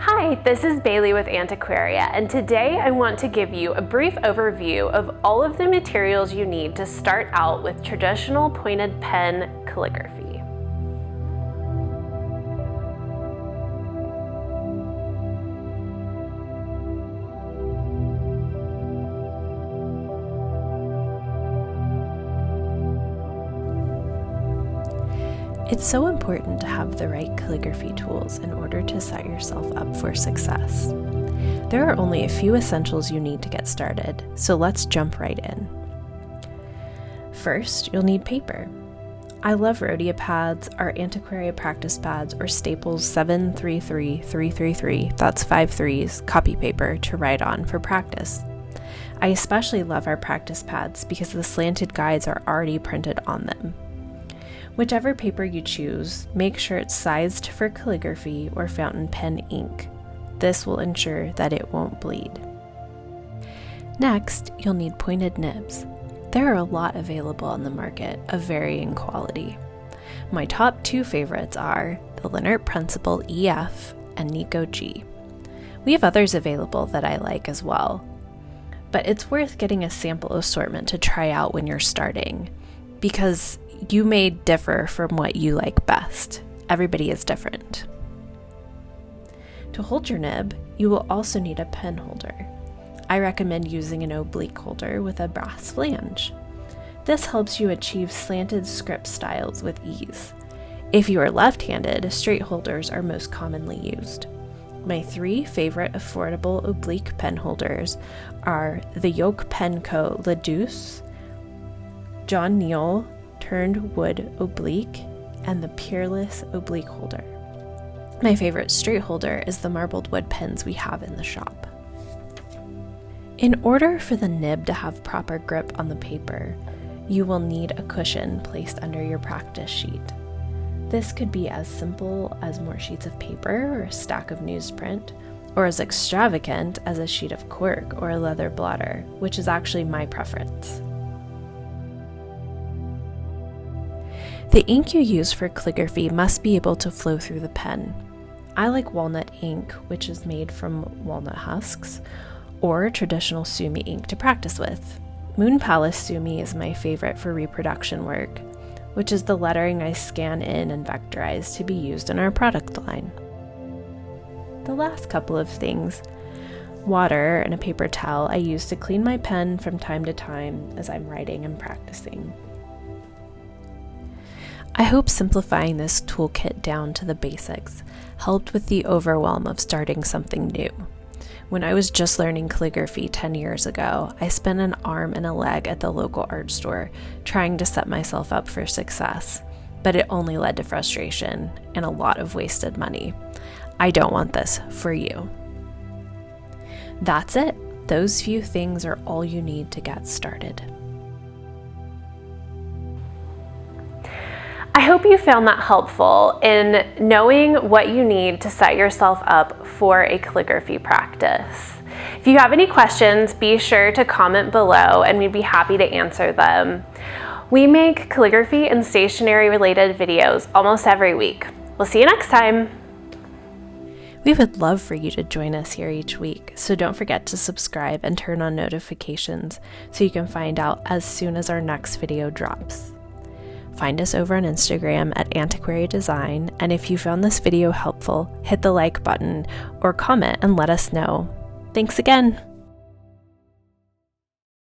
Hi, this is Bailey with Antiquaria, and today I want to give you a brief overview of all of the materials you need to start out with traditional pointed pen calligraphy. It's so important to have the right calligraphy tools in order to set yourself up for success. There are only a few essentials you need to get started, so let's jump right in. First, you'll need paper. I love Rhodia pads, our Antiquaria practice pads, or Staples 733333, that's 5 3s, copy paper to write on for practice. I especially love our practice pads because the slanted guides are already printed on them. Whichever paper you choose, make sure it's sized for calligraphy or fountain pen ink. This will ensure that it won't bleed. Next, you'll need pointed nibs. There are a lot available on the market of varying quality. My top 2 favorites are the Leonardt Principle EF and Nikko G. We have others available that I like as well, but it's worth getting a sample assortment to try out when you're starting, because you may differ from what you like best. Everybody is different. To hold your nib, you will also need a pen holder. I recommend using an oblique holder with a brass flange. This helps you achieve slanted script styles with ease. If you are left-handed, straight holders are most commonly used. My 3 favorite affordable oblique pen holders are the Yoke Pen Co Deuce, John Neal Turned Wood Oblique, and the Peerless Oblique holder. My favorite straight holder is the marbled wood pens we have in the shop. In order for the nib to have proper grip on the paper, you will need a cushion placed under your practice sheet. This could be as simple as more sheets of paper or a stack of newsprint, or as extravagant as a sheet of cork or a leather blotter, which is actually my preference. The ink you use for calligraphy must be able to flow through the pen. I like Walnut Ink, which is made from walnut husks, or traditional Sumi ink to practice with. Moonpalace Sumi is my favorite for reproduction work, which is the lettering I scan in and vectorize to be used in our product line. The last couple of things, water and a paper towel, I use to clean my pen from time to time as I'm writing and practicing. I hope simplifying this toolkit down to the basics helped with the overwhelm of starting something new. When I was just learning calligraphy 10 years ago, I spent an arm and a leg at the local art store trying to set myself up for success, but it only led to frustration and a lot of wasted money. I don't want this for you. That's it. Those few things are all you need to get started. I hope you found that helpful in knowing what you need to set yourself up for a calligraphy practice. If you have any questions, be sure to comment below and we'd be happy to answer them. We make calligraphy and stationery related videos almost every week. We'll see you next time. We would love for you to join us here each week, so don't forget to subscribe and turn on notifications so you can find out as soon as our next video drops. Find us over on Instagram at Antiquaria Design, and if you found this video helpful, hit the like button or comment and let us know. Thanks again!